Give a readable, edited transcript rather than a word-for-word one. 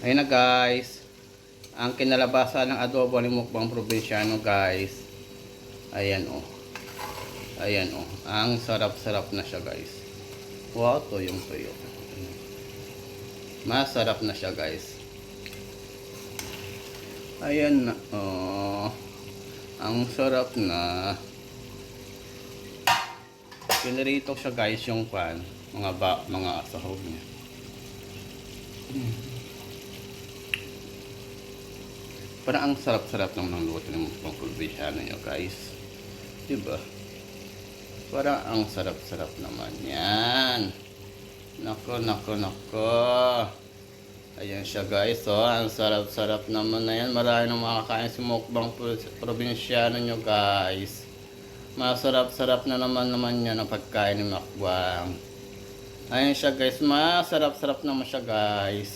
Ayun na guys. Ang kinalabasan ng adobo ni Mukbang Probinsyano guys. Ayan o. Ayan o. Ang sarap-sarap na siya guys. Wow, tuyong-tuyo. Masarap na siya guys. Ayan na. Oh. Ang sarap na. Pinirito siya guys yung pan. Mga sahog niya. Parang ang sarap-sarap ng luto ng Mukbang Probinsyano nyo guys. Diba? Parang ang sarap-sarap naman yan. Nako, nako, nako. Ayan siya guys. Oh, ang sarap-sarap naman na yan. Marami nang makakain si Mukbang Probinsyano nyo guys. Masarap-sarap na naman yan ang pagkain ni Mukbang. Ayan siya guys. Masarap-sarap naman siya guys.